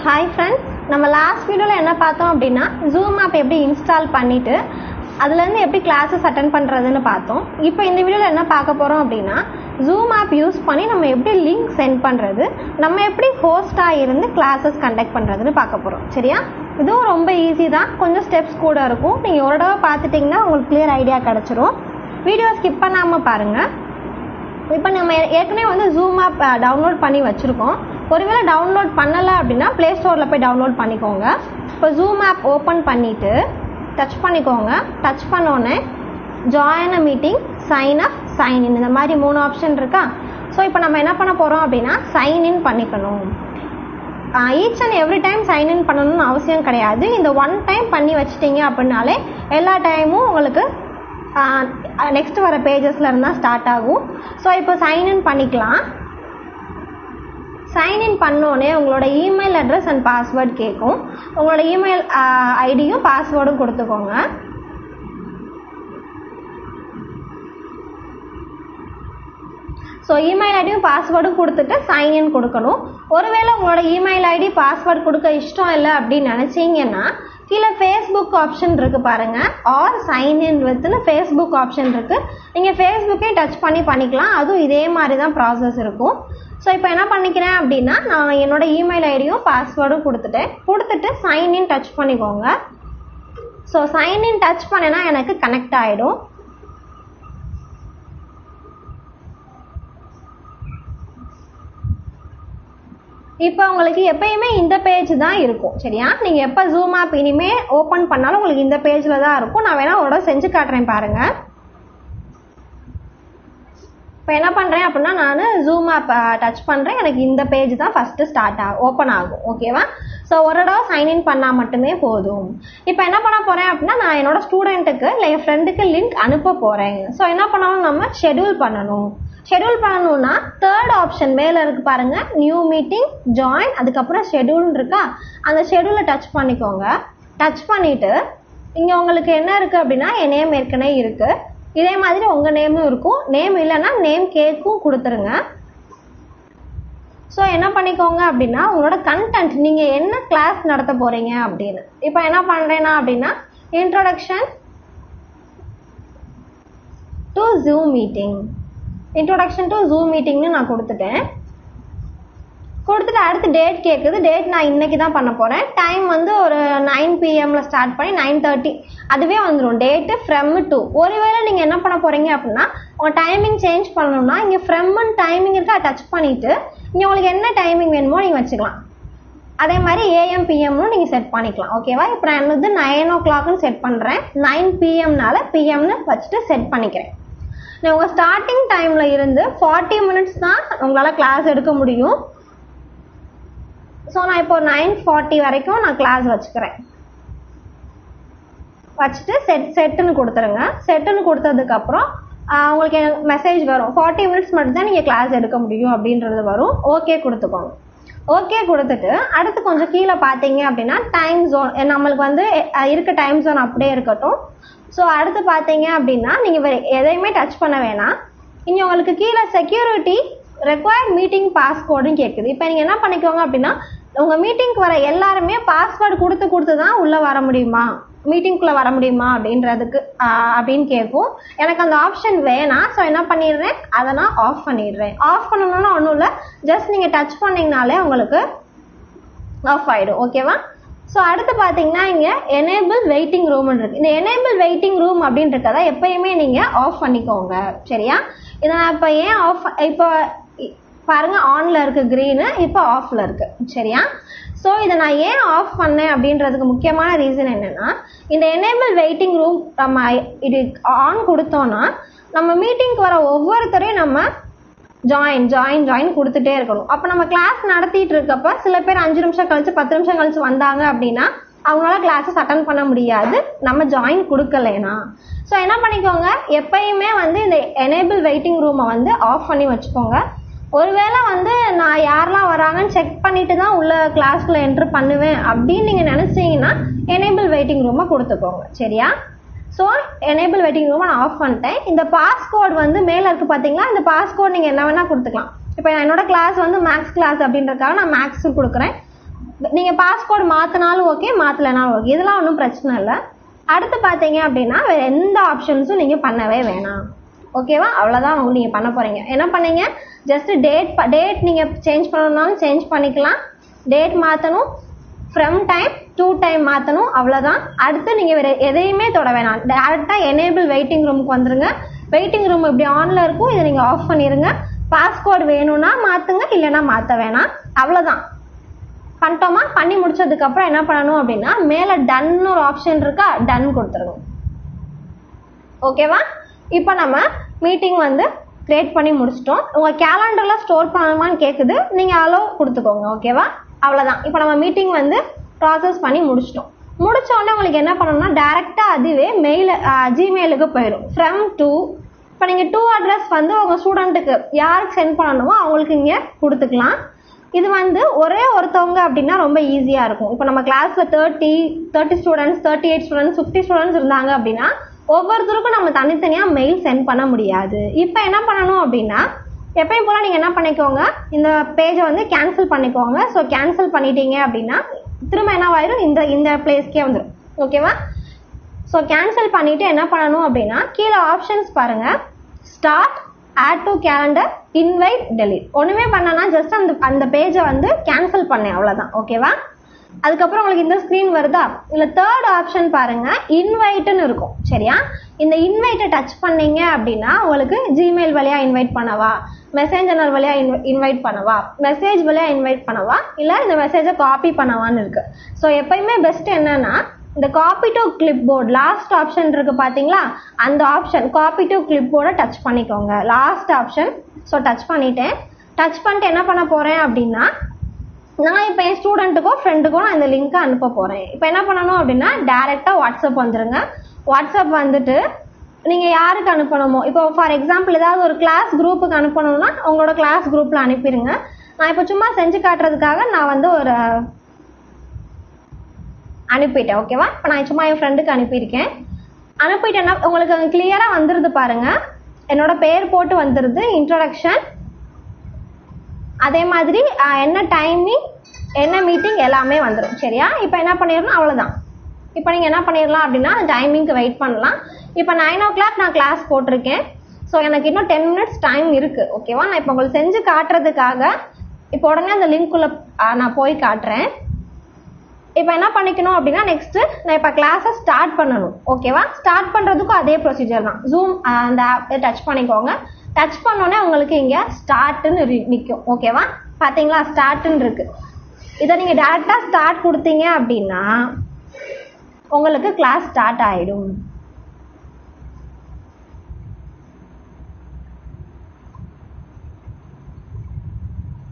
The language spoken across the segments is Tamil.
Hi friends, நம்ம லாஸ்ட் வீடியோல என்ன பார்த்தோம் அப்படின்னா Zoom app எப்படி இன்ஸ்டால் பண்ணிட்டு அதுல இருந்து எப்படி கிளாसेस அட்டெண்ட் பண்றதுன்னு பார்த்தோம். இப்போ இந்த வீடியோல என்ன பார்க்க போறோம் அப்படின்னா Zoom app யூஸ் பண்ணி நம்ம எப்படி லிங்க் சென்ட் பண்றது, நம்ம எப்படி ஹோஸ்டா இருந்து கிளாसेस கண்டக்ட் பண்றதுன்னு பார்க்க போறோம். சரியா? இதுவும் ரொம்ப ஈஸி தான், கொஞ்சம் ஸ்டெப்ஸ் கூட இருக்கும். நீங்க ஒரு தடவை பார்த்துட்டீங்கன்னா உங்களுக்கு கிளியர் ஐடியா கிடைச்சிரும். வீடியோ ஸ்கிப் பண்ணாம பாருங்க. இப்போ நம்ம ஏற்கனவே வந்து Zoom app டவுன்லோட் பண்ணி வச்சிருக்கோம். ஒருவேளை டவுன்லோட் பண்ணலை அப்படின்னா ப்ளே ஸ்டோரில் போய் டவுன்லோட் பண்ணிக்கோங்க. இப்போ Zoom app ஓப்பன் பண்ணிவிட்டு டச் பண்ணிக்கோங்க. டச் பண்ணோன்னே join a meeting, sign up, sign in, இந்த மாதிரி 3 ஆப்ஷன் இருக்கா. ஸோ இப்போ நம்ம என்ன பண்ண போகிறோம் அப்படின்னா சைன் இன் பண்ணிக்கணும். Each and every time sign in பண்ணணும்னு அவசியம் கிடையாது. இந்த ஒன் டைம் பண்ணி வச்சிட்டிங்க அப்படின்னாலே எல்லா டைமும் உங்களுக்கு நெக்ஸ்ட் வர பேஜஸ்ல இருந்தால் ஸ்டார்ட் ஆகும். ஸோ இப்போ சைன்இன் பண்ணிக்கலாம். சைன்இன் பண்ணோடனே உங்களோட இமெயில் அட்ரஸ் அண்ட் பாஸ்வேர்டு கேட்கும். உங்களோட இமெயில் ஐடியும் பாஸ்வேர்டும் கொடுத்துக்கோங்க. ஸோ இமெயில் ஐடியும் பாஸ்வேர்டும் கொடுத்துட்டு சைன்இன் கொடுக்கணும். ஒருவேளை உங்களோட இமெயில் ஐடி பாஸ்வேர்டு கொடுக்க இஷ்டம் இல்லை அப்படின்னு நினச்சிங்கன்னா கீழே ஃபேஸ்புக் ஆப்ஷன் இருக்குது பாருங்கள், ஆர் சைன்இன் வித்னு ஃபேஸ்புக் ஆப்ஷன் இருக்குது. நீங்கள் ஃபேஸ்புக்கே டச் பண்ணிக்கலாம். அதுவும் இதே மாதிரி தான் ப்ராசஸ் இருக்கும். ஸோ இப்போ என்ன பண்ணிக்கிறேன் அப்படின்னா நான் என்னோட இமெயில் ஐடியும் பாஸ்வேர்டும் கொடுத்துட்டு சைன்இன் டச் பண்ணிக்கோங்க. ஸோ சைன்இன் டச் பண்ணேன்னா எனக்கு கனெக்ட் ஆகிடும். இப்போ உங்களுக்கு எப்பயுமே இந்த பேஜ் தான் இருக்கும். சரியா? நீங்கள் எப்போ Zoom app இனிமேல் ஓப்பன் பண்ணாலும் உங்களுக்கு இந்த பேஜில் தான் இருக்கும். நான் வேணா ஒரு செஞ்சு காட்டுறேன் பாருங்கள். இப்போ என்ன பண்ணுறேன் அப்படின்னா நான் Zoom app டச் பண்ணுறேன். எனக்கு இந்த பேஜ் தான் ஃபஸ்ட்டு ஓப்பன் ஆகும். ஓகேவா? ஸோ ஒரு தடவை சைன்இன் பண்ணால் மட்டுமே போதும். இப்போ என்ன பண்ண போகிறேன் அப்படின்னா நான் என்னோட ஸ்டூடெண்ட்டுக்கு இல்லை என் ஃப்ரெண்டுக்கு லிங்க் அனுப்ப போகிறேன். ஸோ என்ன பண்ணணும், நம்ம ஷெடியூல் பண்ணணும். ஷெடியூல் பண்ணணும்னா தேர்ட் ஆப்ஷன் மேலே இருக்குது பாருங்கள், நியூ மீட்டிங், ஜாயின், அதுக்கப்புறம் ஷெடியூல்னு இருக்கா. அந்த ஷெடியூலை டச் பண்ணிக்கோங்க. டச் பண்ணிவிட்டு இங்கே உங்களுக்கு என்ன இருக்குது அப்படின்னா என் நேம் ஏற்கனவே இருக்குது. இதே மாதிரி உங்கள் நேமும் இருக்கும். நேம் இல்லைன்னா நேம் கேக்கும் கொடுத்துருங்க. ஸோ என்ன பண்ணிக்கோங்க அப்படின்னா உங்களோட கண்டென்ட், நீங்கள் என்ன கிளாஸ் நடத்த போகிறீங்க அப்படின்னு. இப்போ என்ன பண்ணுறேன்னா அப்படின்னா introduction to Zoom meeting, introduction to Zoom மீட்டிங்னு நான் கொடுத்துட்டு அடுத்து டேட் கேட்குது. டேட் நான் இன்னைக்கு தான் பண்ண போகிறேன். டைம் வந்து ஒரு 9 PM ஸ்டார்ட் பண்ணி 9:30 அதுவே வந்துடும். Date from to. ஒருவேளை நீங்கள் என்ன பண்ண போகிறீங்க அப்படின்னா உங்கள் டைமிங் சேஞ்ச் பண்ணணும்னா இங்கே ஃப்ரம்னு டைமிங் இருக்கா, டச் பண்ணிவிட்டு இங்கே உங்களுக்கு என்ன டைமிங் வேணுமோ நீங்கள் வச்சுக்கலாம். அதே மாதிரி AM PMனு நீங்கள் செட் பண்ணிக்கலாம். ஓகேவா? இப்போ நான் வந்து 9 o'clockனு செட் பண்ணுறேன். 9 PMனால PMனு வச்சுட்டு செட் பண்ணிக்கிறேன். உங்கள் ஸ்டார்டிங் டைமில் இருந்து 40 minutes தான் உங்களால் கிளாஸ் எடுக்க முடியும். ஸோ நான் இப்போ 9:40 வரைக்கும் நான் கிளாஸ் வச்சுக்கிறேன். வச்சுட்டு செட்டுன்னு கொடுத்துருங்க. செட்டுன்னு கொடுத்ததுக்கப்புறம் உங்களுக்கு மெசேஜ் வரும், 40 minutes மட்டும்தான் நீங்கள் கிளாஸ் எடுக்க முடியும் அப்படின்றது வரும். ஓகே கொடுத்துக்கோங்க. ஓகே கொடுத்துட்டு அடுத்து கொஞ்சம் கீழே பார்த்தீங்க அப்படின்னா டைம் ஜோன், நம்மளுக்கு வந்து இருக்க டைம் ஜோன் அப்படியே இருக்கட்டும். ஸோ அடுத்து பார்த்தீங்க அப்படின்னா நீங்கள் எதையுமே டச் பண்ண வேணாம். இங்கே உங்களுக்கு கீழே செக்யூரிட்டி ரெக்வயர்ட் மீட்டிங் பாஸ்வேர்டுன்னு கேட்குது. இப்போ நீங்கள் என்ன பண்ணிக்கோங்க அப்படின்னா உங்கள் மீட்டிங்க்கு வர எல்லாருமே பாஸ்வேர்டு கொடுத்து தான் உள்ளே வர முடியுமா, மீட்டிங்குள்ளே வர முடியுமா அப்படின்னு கேட்கும். எனக்கு அந்த ஆப்ஷன் வேணாம். ஸோ என்ன பண்ணிடுறேன், அதை நான் ஆஃப் பண்ணிடுறேன். ஆஃப் பண்ணணும்னா ஒன்றும் இல்லை, ஜஸ்ட் நீங்கள் டச் பண்ணிங்கனாலே உங்களுக்கு ஆஃப் ஆகிடும். ஓகேவா? ஸோ அடுத்து பார்த்தீங்கன்னா இங்கே எனேபிள் வெயிட்டிங் ரூம்னு இருக்குது. இந்த எனேபிள் வெயிட்டிங் ரூம் அப்படின்றத எப்பயுமே நீங்கள் ஆஃப் பண்ணிக்கோங்க. சரியா? இதை நான் இப்போ ஏன் ஆஃப், இப்போ பாருங்க ஆன்ல இருக்கு க்ரீனு, இப்போ ஆஃப்ல இருக்கு. சரியா? ஸோ இதை நான் ஏன் ஆஃப் பண்ணேன் அப்படின்றதுக்கு முக்கியமான ரீசன் என்னன்னா இந்த எனேபிள் வெயிட்டிங் ரூம் நம்ம இது ஆன் கொடுத்தோன்னா நம்ம மீட்டிங்க்கு வர ஒவ்வொருத்தரையும் நம்ம ஜாயின் கொடுத்துட்டே இருக்கணும். அப்போ நம்ம கிளாஸ் நடத்திட்டு இருக்கப்ப சில பேர் 5 நிமிஷம் கழிச்சு 10 நிமிஷம் கழிச்சு வந்தாங்க அப்படின்னா அவங்களால கிளாஸஸ் அட்டன் பண்ண முடியாது, நம்ம ஜாயின் கொடுக்கலைனா. ஸோ என்ன பண்ணிக்கோங்க, எப்பயுமே வந்து இந்த எனேபிள் வெயிட்டிங் ரூமை வந்து ஆஃப் பண்ணி வச்சுக்கோங்க. ஒருவேளை வந்து நான் யாரெல்லாம் வராங்கன்னு செக் பண்ணிட்டு தான் உள்ள கிளாஸ்க்குள்ள என்ட்ரு பண்ணுவேன் அப்படின்னு நீங்கள் நினச்சிங்கன்னா எனேபிள் வெயிட்டிங் ரூமை கொடுத்துக்கோங்க. சரியா? ஸோ எனேபிள் வெயிட்டிங் ரூமை நான் ஆஃப் பண்ணிட்டேன். இந்த பாஸ்கோட் வந்து மேலே இருக்குது பார்த்தீங்களா, இந்த பாஸ்கோட் நீங்கள் என்ன வேணால் கொடுத்துக்கலாம். இப்போ என்னோட கிளாஸ் வந்து மேக்ஸ் கிளாஸ் அப்படின்றதுக்காக நான் மேக்ஸ் கொடுக்குறேன். நீங்கள் பாஸ்கோடு மாற்றினாலும் ஓகே, மாற்றலைனாலும் ஓகே, இதெல்லாம் ஒன்றும் பிரச்சனை இல்லை. அடுத்து பார்த்தீங்க அப்படின்னா வேறு எந்த ஆப்ஷன்ஸும் நீங்கள் பண்ணவே வேணாம். ஓகேவா? அவ்வளோதான் நீங்கள் பண்ண போகிறீங்க. என்ன பண்ணீங்க, ஜஸ்ட்டு டேட் நீங்கள் சேஞ்ச் பண்ணணும்னாலும் சேஞ்ச் பண்ணிக்கலாம். டேட் மாற்றணும், ஃப்ரம் டைம் டு டைம் மாற்றணும், அவ்வளோதான். அடுத்து நீங்கள் வேறு எதையுமே தொட வேணாம். டேரெக்டாக எனேபிள் வெயிட்டிங் ரூமுக்கு வந்துடுங்க. வெயிட்டிங் ரூம் இப்படி ஆனில் இருக்கும், இதை நீங்கள் ஆஃப் பண்ணிடுங்க. பாஸ்கோடு வேணும்னா மாற்றுங்க, இல்லைன்னா மாற்ற வேணாம், அவ்வளோதான். பண்ணிட்டோமா? பண்ணி முடிச்சதுக்கப்புறம் என்ன பண்ணணும் அப்படின்னா மேலே டன்னு ஒரு ஆப்ஷன் இருக்கா, டன் கொடுத்துருங்க. ஓகேவா? இப்போ நம்ம மீட்டிங் வந்து கிரியேட் பண்ணி முடிச்சிட்டோம். உங்கள் கேலண்டரில் ஸ்டோர் பண்ணணுமான்னு கேட்குது, நீங்கள் அலோவ் கொடுத்துக்கோங்க. ஓகேவா? அவ்வளோதான். இப்போ நம்ம மீட்டிங் வந்து ப்ராசஸ் பண்ணி முடிச்சிட்டோம். முடித்தோடனே உங்களுக்கு என்ன பண்ணணும்னா டேரெக்டாக அதுவே ஜிமெயிலுக்கு போயிடும். ஃப்ரம் டு இப்போ நீங்கள் டூ அட்ரஸ் வந்து உங்கள் ஸ்டூடெண்ட்டுக்கு யாருக்கு சென்ட் பண்ணணுமோ அவங்களுக்கு இங்கே கொடுத்துக்கலாம். இது வந்து ஒரே ஒருத்தவங்க அப்படின்னா ரொம்ப ஈஸியாக இருக்கும். இப்போ நம்ம கிளாஸில் 30 ஸ்டூடெண்ட்ஸ், 38 ஸ்டூடெண்ட்ஸ், 50 ஸ்டூடெண்ட்ஸ் இருந்தாங்க அப்படின்னா ஒவ்வொருத்தருக்கும் நம்ம தனித்தனியாக மெயில் சென்ட் பண்ண முடியாது. இப்போ என்ன பண்ணணும் அப்படின்னா எப்பயும் போல் நீங்கள் என்ன பண்ணிக்கோங்க, இந்த பேஜை வந்து கேன்சல் பண்ணிக்கோங்க. ஸோ கேன்சல் பண்ணிட்டீங்க அப்படின்னா திரும்ப என்னவாயிரும், இந்த பிளேஸ்க்கே வந்துடும். ஓகேவா? ஸோ கேன்சல் பண்ணிவிட்டு என்ன பண்ணணும் அப்படின்னா கீழே ஆப்ஷன்ஸ் பாருங்கள், start, add to calendar, invite, delete. ஒன்றுமே பண்ணனா ஜஸ்ட் அந்த பேஜை வந்து கேன்சல் பண்ணேன், அவ்வளோதான். ஓகேவா? அதுக்கப்புறம் உங்களுக்கு இந்த ஸ்க்ரீன் வருதா, இல்லை தேர்ட் ஆப்ஷன் பாருங்கள், இன்வைட்டுன்னு இருக்கும். சரியா? இந்த இன்வைட்டை டச் பண்ணீங்க அப்படின்னா உங்களுக்கு ஜிமெயில் வழியாக இன்வைட் பண்ணவா, மெசேஞ்சர் வழியாக இன்வைட் பண்ணவா, மெசேஜ் வழியாக இன்வைட் பண்ணவா, இல்லை இந்த மெசேஜை காப்பி பண்ணவான்னு இருக்குது. ஸோ எப்பயுமே பெஸ்ட் என்னன்னா இந்த copy to clipboard last option இருக்குது பார்த்தீங்களா, அந்த ஆப்ஷன் காப்பி டு கிளிப் போர்டை டச் பண்ணிக்கோங்க, லாஸ்ட் ஆப்ஷன். ஸோ டச் பண்ணிட்டேன். டச் பண்ணிட்டு என்ன பண்ண போகிறேன் அப்படின்னா நான் இப்போ என் ஸ்டூடெண்ட்டுக்கோ ஃப்ரெண்டுக்கோ நான் இந்த லிங்க்கை அனுப்ப போகிறேன். இப்போ என்ன பண்ணணும் அப்படின்னா டேரெக்டாக வாட்ஸ்அப் வந்துடுங்க. வாட்ஸ்அப் வந்துட்டு நீங்கள் யாருக்கு அனுப்பணுமோ, இப்போ ஃபார் எக்ஸாம்பிள் ஏதாவது ஒரு கிளாஸ் குரூப்புக்கு அனுப்பணும்னா உங்களோட கிளாஸ் குரூப்பில் அனுப்பிடுங்க. நான் இப்போ சும்மா செஞ்சு காட்டுறதுக்காக நான் வந்து ஒரு அனுப்பிட்டேன். ஓகேவா? இப்போ நான் சும்மா என் ஃப்ரெண்டுக்கு அனுப்பியிருக்கேன். அனுப்பிட்டேன்னா உங்களுக்கு அங்கே கிளியராக வந்துடுது பாருங்கள், என்னோட பேர் போட்டு வந்துடுது, இன்ட்ரோடக்ஷன், அதே மாதிரி என்ன டைமிங், என்ன மீட்டிங் எல்லாமே வந்துடும். சரியா? இப்போ என்ன பண்ணிடணும், அவ்வளோதான். இப்போ நீங்கள் என்ன பண்ணிடலாம் அப்படின்னா டைமிங்க்கு வெயிட் பண்ணலாம். இப்போ 9 o'clock நான் கிளாஸ் போட்டிருக்கேன். ஸோ எனக்கு இன்னும் 10 minutes டைம் இருக்குது. ஓகேவா? நான் இப்போ உங்களுக்கு செஞ்சு காட்டுறதுக்காக இப்போ உடனே அந்த லிங்க்குள்ளே நான் போய் காட்டுறேன். இப்போ என்ன பண்ணிக்கணும் அப்படின்னா நெக்ஸ்ட்டு நான் இப்போ கிளாஸை ஸ்டார்ட் பண்ணணும். ஓகேவா? ஸ்டார்ட் பண்ணுறதுக்கும் அதே ப்ரொசீஜர் தான். ஜூம் அந்த ஆப்பை டச் பண்ணிக்கோங்க. டச் பண்ணோன்னே உங்களுக்கு இங்கே ஸ்டார்ட்டுன்னு நிற்கும். ஓகேவா? பார்த்தீங்களா, ஸ்டார்ட்டுன்னு இருக்குது. இதை நீங்கள் டேரெக்டாக ஸ்டார்ட் கொடுத்தீங்க அப்படின்னா உங்களுக்கு கிளாஸ் ஸ்டார்ட் ஆகிடும்.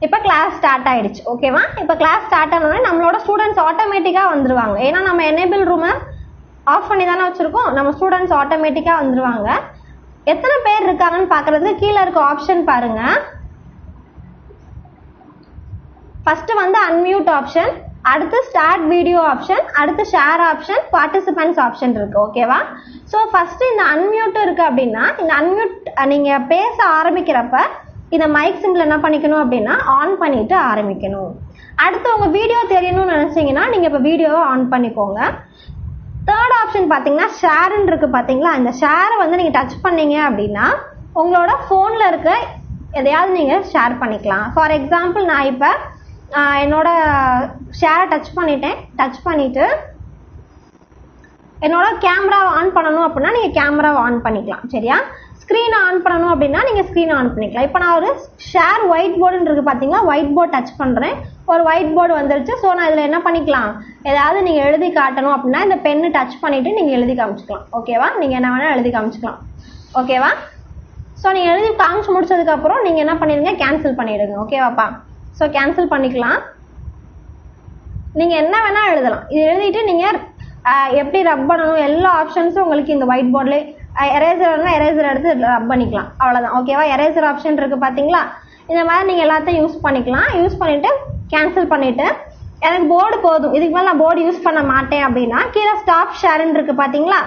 இப்போ கிளாஸ் ஸ்டார்ட் ஆகிடுச்சு. ஓகேவா? இப்போ கிளாஸ் ஸ்டார்ட் ஆனோடனே நம்மளோட ஸ்டூடெண்ட்ஸ் ஆட்டோமேட்டிக்காக வந்துடுவாங்க. ஏன்னா நம்ம எனேபிள் ரூமை ஆஃப் பண்ணி தானே வச்சுருக்கோம். நம்ம ஸ்டூடெண்ட்ஸ் ஆட்டோமேட்டிக்காக வந்துடுவாங்க. எத்தனை பேர் இருக்காங்கன்னு பார்க்குறதுக்கு கீழே இருக்க ஆப்ஷன் பாருங்கள். ஃபஸ்ட்டு வந்து அன்மியூட் ஆப்ஷன், அடுத்து ஸ்டார்ட் வீடியோ ஆப்ஷன், அடுத்து ஷேர் ஆப்ஷன், பார்ட்டிசிபென்ட்ஸ் ஆப்ஷன் இருக்குது. ஓகேவா? ஸோ ஃபஸ்ட்டு இந்த அன்மியூட் இருக்குது அப்படின்னா இந்த அன்மியூட் நீங்கள் பேச ஆரம்பிக்கிறப்ப இந்த மைக் சிம்பிள் என்ன பண்ணிக்கணும் அப்படின்னா ஆன் பண்ணிவிட்டு ஆரம்பிக்கணும். அடுத்து உங்கள் வீடியோ தெரியணும்னு நினச்சிங்கன்னா நீங்கள் இப்போ வீடியோவை ஆன் பண்ணிக்கோங்க. தேர்ட் ஆப்ஷன் பார்த்தீங்கன்னா ஷேருன்னு இருக்குது பார்த்தீங்களா, இந்த ஷேரை வந்து நீங்கள் டச் பண்ணீங்க அப்படின்னா உங்களோட ஃபோனில் இருக்க எதையாவது நீங்கள் ஷேர் பண்ணிக்கலாம். ஃபார் எக்ஸாம்பிள் நான் இப்போ என்னோட ஷேரை டச் பண்ணிட்டேன். டச் பண்ணிவிட்டு என்னோட கேமராவை ஆன் பண்ணணும் அப்படின்னா நீங்கள் கேமராவை ஆன் பண்ணிக்கலாம். சரியா? ஸ்க்ரீனை ஆன் பண்ணணும் அப்படின்னா நீங்கள் ஸ்க்ரீனை ஆன் பண்ணிக்கலாம். இப்போ நான் ஒரு ஷேர் ஒயிட் போர்டுன்னு இருக்குது பார்த்தீங்களா, ஒயிட் போர்டு டச் பண்ணுறேன். ஒரு ஒயிட் போர்டு வந்துருச்சு. ஸோ நான் இதில் என்ன பண்ணிக்கலாம், ஏதாவது நீங்கள் எழுதி காட்டணும் அப்படின்னா இந்த பெண்ணு டச் பண்ணிவிட்டு நீங்கள் எழுதி காமிச்சிக்கலாம். ஓகேவா? நீங்கள் என்ன வேணால் எழுதி காமிச்சிக்கலாம். ஓகேவா? ஸோ நீங்கள் எழுதி காமிச்சு முடிச்சதுக்கப்புறம் நீங்கள் என்ன பண்ணிடுங்க, கேன்சல் பண்ணிவிடுங்க. ஓகேவாப்பா? ஸோ கேன்சல் பண்ணிக்கலாம். நீங்கள் என்ன வேணால் எழுதலாம். இது எழுதிட்டு நீங்கள் எப்படி ரப் பண்ணணும் எல்லா ஆப்ஷன்ஸும் உங்களுக்கு இந்த ஒயிட் போர்ட்லேயே எரேசர்னா எரேசர் எடுத்து ரப் பண்ணிக்கலாம். அவ்வளோதான். ஓகேவா? எரேசர் ஆப்ஷன் இருக்குது பார்த்தீங்களா, இந்த மாதிரி நீங்கள் எல்லாத்தையும் யூஸ் பண்ணிக்கலாம். யூஸ் பண்ணிவிட்டு கேன்சல் பண்ணிவிட்டு எனக்கு போர்டு போதும், இதுக்கு மேலே நான் போர்டு யூஸ் பண்ண மாட்டேன் அப்படின்னா கீழே ஸ்டாப் ஷேருன்னு இருக்குது பார்த்தீங்களா,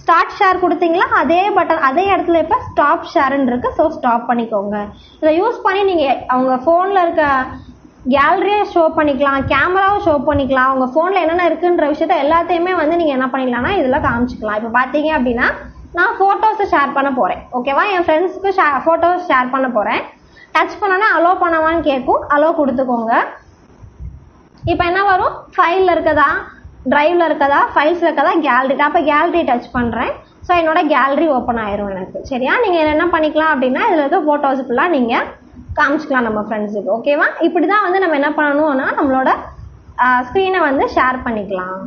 ஸ்டார்ட் ஷேர் கொடுத்தீங்களா, அதே பட்டன் அதே இடத்துல இப்போ ஸ்டாப் ஷேருன்னு இருக்குது. ஸோ ஸ்டாப் பண்ணிக்கோங்க. இதை யூஸ் பண்ணி நீங்கள் அவங்க ஃபோனில் இருக்க கேலரியை ஷோ பண்ணிக்கலாம், கேமராவை ஷோ பண்ணிக்கலாம், உங்கள் ஃபோனில் என்னென்ன இருக்குன்ற விஷயத்த எல்லாத்தையுமே வந்து நீங்கள் என்ன பண்ணிக்கலாம்னா இதில் காமிச்சிக்கலாம். இப்போ பார்த்தீங்க அப்படின்னா நான் ஃபோட்டோஸை ஷேர் பண்ண போகிறேன். ஓகேவா, என் ஃப்ரெண்ட்ஸுக்கு ஃபோட்டோஸ் ஷேர் பண்ண போகிறேன். டச் பண்ணோன்னா அலோ பண்ணவான்னு கேட்கும், அலோ கொடுத்துக்கோங்க. இப்போ என்ன வரும், ஃபைலில் இருக்கதா, ட்ரைவில் இருக்கதா, ஃபைல்ஸில் இருக்கதா, கேலரி. அப்போ கேலரி டச் பண்ணுறேன். ஸோ என்னோட கேலரி ஓப்பன் ஆயிரும் எனக்கு. சரியா, நீங்கள் என்ன பண்ணிக்கலாம் அப்படின்னா இதில் இருக்க ஃபோட்டோஸ் ஃபுல்லாக நீங்கள் காமிச்சிக்கலாம் நம்ம ஃப்ரெண்ட்ஸுக்கு. ஓகேவா, இப்படி தான் வந்து நம்ம என்ன பண்ணணும்னா நம்மளோட ஸ்க்ரீனை வந்து ஷேர் பண்ணிக்கலாம்.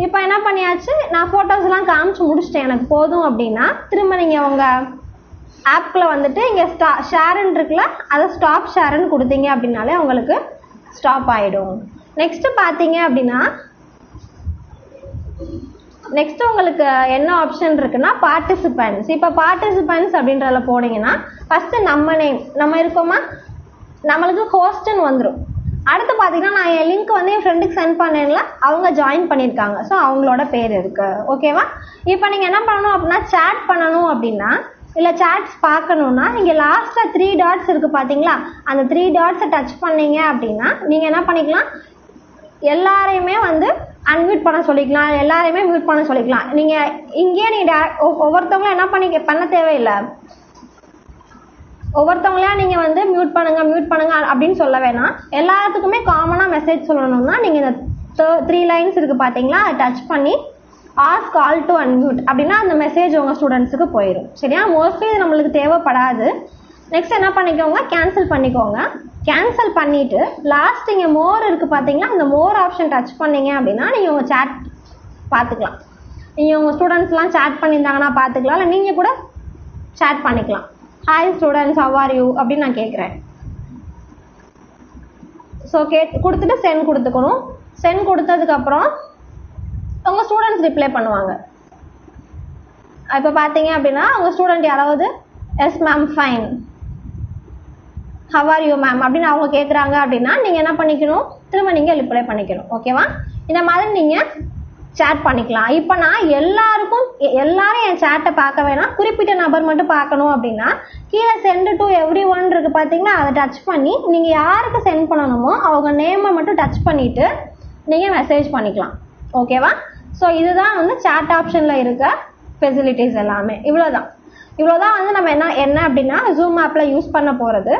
இப்போ என்ன பண்ணியாச்சு, நான் ஃபோட்டோஸ்லாம் காமிச்சு முடிச்சிட்டேன், எனக்கு போதும் அப்படின்னா திரும்ப நீங்கள் உங்கள் ஆப்குள்ளே வந்துட்டு இங்கே ஷேருன்னு இருக்குல்ல, அதை ஸ்டாப் ஷேருன்னு கொடுத்தீங்க அப்படின்னாலே உங்களுக்கு ஸ்டாப் ஆகிடும். நெக்ஸ்ட்டு பார்த்தீங்க அப்படின்னா நெக்ஸ்ட் உங்களுக்கு என்ன ஆப்ஷன் இருக்குன்னா பார்ட்டிசிபென்ட்ஸ். இப்போ பார்ட்டிசிபென்ட்ஸ் அப்படின்றதுல போனீங்கன்னா ஃபர்ஸ்ட் நம்ம நேம், நம்ம இருக்கோமா, நம்மளுக்கு ஹோஸ்ட்னு வந்துடும். அடுத்து பார்த்தீங்கன்னா நான் என் லிங்க் வந்து என் ஃப்ரெண்டுக்கு சென்ட் பண்ணேன்ல, அவங்க ஜாயின் பண்ணியிருக்காங்க. ஸோ அவங்களோட பேர் இருக்கு. ஓகேவா, இப்போ நீங்கள் என்ன பண்ணணும் அப்படின்னா சேட் பண்ணணும் அப்படின்னா இல்லை சேட்ஸ் பார்க்கணுன்னா நீங்கள் லாஸ்ட்டில் 3 டாட்ஸ் இருக்குது பார்த்தீங்களா, அந்த 3 டாட்ஸை டச் பண்ணீங்க அப்படின்னா நீங்கள் என்ன பண்ணிக்கலாம், எல்லாரையுமே வந்து அன்மியூட் பண்ண சொல்லிக்கலாம், எல்லாரையுமே மியூட் பண்ண சொல்லிக்கலாம். நீங்கள் இங்கேயே நீங்கள் ஒவ்வொருத்தவங்களும் என்ன பண்ண தேவையில்லை, ஒவ்வொருத்தவங்களா நீங்கள் வந்து மியூட் பண்ணுங்க அப்படின்னு சொல்ல வேணாம். எல்லாத்துக்குமே காமனாக மெசேஜ் சொல்லணும்னா நீங்கள் இந்த 3 லைன்ஸ் இருக்குது பார்த்தீங்களா, அதை டச் பண்ணி ஆஸ்க் ஆல் டு அன்மியூட் அப்படின்னா அந்த மெசேஜ் உங்கள் ஸ்டூடெண்ட்ஸுக்கு போயிடும். சரியா, மோஸ்ட்லி இது நம்மளுக்கு தேவைப்படாது. நெக்ஸ்ட் என்ன பண்ணிக்கோங்க, கேன்சல் பண்ணிக்கோங்க. கேன்சல் பண்ணிவிட்டு லாஸ்ட் இங்கே மோர் இருக்குது பார்த்தீங்களா, அந்த மோர் ஆப்ஷன் டச் பண்ணீங்க அப்படின்னா நீங்கள் உங்கள் சேட் பார்த்துக்கலாம். நீங்கள் உங்கள் ஸ்டூடெண்ட்ஸ்லாம் சேட் பண்ணியிருந்தாங்கன்னா பார்த்துக்கலாம், இல்லை நீங்கள் கூட சேட் பண்ணிக்கலாம். Hi students, how are you அப்படின்னு நான் கேட்குறேன். ஸோ கொடுத்துட்டு சென்ட் கொடுத்துக்கணும். சென்ட் கொடுத்ததுக்கப்புறம் உங்கள் ஸ்டூடெண்ட்ஸ் ரிப்ளை பண்ணுவாங்க. இப்போ பார்த்தீங்க அப்படின்னா உங்கள் ஸ்டூடெண்ட் யாராவது yes ma'am fine, how are you ma'am அப்படின்னு அவங்க கேட்குறாங்க அப்படின்னா நீங்கள் என்ன பண்ணிக்கணும், திரும்ப நீங்கள் ரிப்ளை பண்ணிக்கணும். ஓகேவா, இந்த மாதிரி நீங்கள் சேட் பண்ணிக்கலாம். இப்போ நான் எல்லாரும் என் சேட்டை பார்க்க வேணாம், குறிப்பிட்ட நபர் மட்டும் பார்க்கணும் அப்படின்னா கீழே சென்ட் டு எவ்ரி ஒன் இருக்குது பார்த்தீங்களா, அதை டச் பண்ணி நீங்கள் யாருக்கு சென்ட் பண்ணணுமோ அவங்க நேமை மட்டும் டச் பண்ணிவிட்டு நீங்கள் மெசேஜ் பண்ணிக்கலாம். ஓகேவா, ஸோ இதுதான் வந்து சேட் ஆப்ஷனில் இருக்க ஃபெசிலிட்டிஸ் எல்லாமே. இவ்வளோதான் வந்து நம்ம என்ன அப்படின்னா ஜூம் ஆப்பில் யூஸ் பண்ண போகிறது.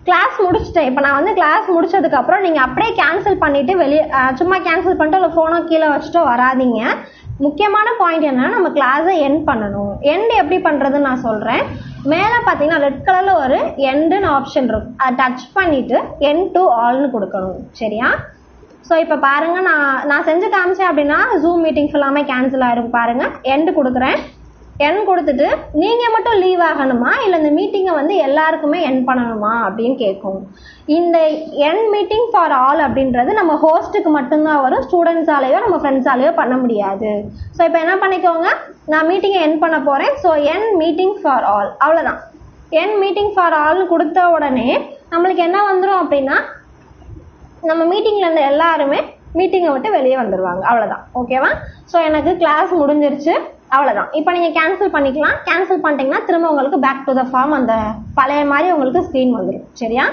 கிளாஸ் முடிச்சுட்டேன். இப்போ நான் வந்து கிளாஸ் முடிச்சதுக்கப்புறம் நீங்கள் அப்படியே கேன்சல் பண்ணிவிட்டு வெளியே சும்மா கேன்சல் பண்ணிட்டு இல்லை ஃபோனோ கீழே வச்சுட்டோ வராதிங்க. முக்கியமான பாயிண்ட் என்னன்னா நம்ம கிளாஸை எண்ட் பண்ணணும். எண்ட் எப்படி பண்ணுறதுன்னு நான் சொல்கிறேன். மேலே பார்த்தீங்கன்னா ரெட் கலரில் ஒரு எண்டுன்னு ஆப்ஷன் இருக்கும், அதை டச் பண்ணிவிட்டு எண்ட் டு ஆல்னு கொடுக்கணும். சரியா, ஸோ இப்போ பாருங்கள், நான் செஞ்சு காமிச்சேன் அப்படின்னா ஜூம் மீட்டிங்ஸ் எல்லாமே கேன்சல் ஆகிருக்கும். பாருங்கள், எண்டு கொடுக்குறேன். என் கொடுத்துட்டு நீங்கள் மட்டும் லீவ் ஆகணுமா இல்லை இந்த மீட்டிங்கை வந்து எல்லாருக்குமே என் பண்ணணுமா அப்படின்னு கேட்கும். இந்த என் மீட்டிங் ஃபார் ஆல் அப்படின்றது நம்ம ஹோஸ்ட்டுக்கு மட்டும்தான் வரும், ஸ்டூடெண்ட்ஸாலேயோ நம்ம ஃப்ரெண்ட்ஸாலேயோ பண்ண முடியாது. ஸோ இப்போ என்ன பண்ணிக்கோங்க, நான் மீட்டிங்கை என் பண்ண போகிறேன். So N meeting for all, அவ்வளோதான். என் மீட்டிங் ஃபார் ஆல்னு கொடுத்த உடனே நம்மளுக்கு என்ன வந்துடும் அப்படின்னா நம்ம மீட்டிங்கில் இருந்த எல்லாருமே மீட்டிங்கை விட்டு வெளியே வந்துடுவாங்க. அவ்வளோதான். ஓகேவா, ஸோ எனக்கு கிளாஸ் முடிஞ்சிருச்சு, அவ்வளோதான். இப்போ நீங்கள் கேன்சல் பண்ணிக்கலாம். கேன்சல் பண்ணிட்டீங்கன்னா திரும்ப உங்களுக்கு பேக் டு த ஃபார்ம் அந்த பழைய மாதிரி உங்களுக்கு ஸ்க்ரீன் வந்துடும். சரியா,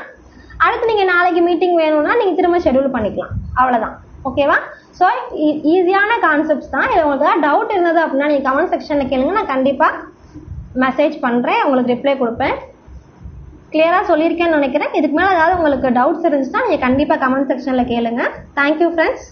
அடுத்து நீங்கள் நாளைக்கு மீட்டிங் வேணும்னா நீங்கள் திரும்ப ஷெடியூல் பண்ணிக்கலாம். அவ்வளோதான். ஓகேவா, ஸோ ஈஸியான கான்செப்ட்ஸ் தான். இது உங்களுக்கு ஏதாவது டவுட் இருந்தது அப்படின்னா நீங்கள் கமெண்ட் செக்ஷனில் கேளுங்க, நான் கண்டிப்பாக மெசேஜ் பண்ணுறேன், உங்களுக்கு ரிப்ளை கொடுப்பேன். கிளியராக சொல்லியிருக்கேன்னு நினைக்கிறேன். இதுக்கு மேலே ஏதாவது உங்களுக்கு டவுட்ஸ் இருந்துச்சுன்னா நீங்கள் கண்டிப்பாக கமெண்ட் செக்ஷனில் கேளுங்க. Thank you friends.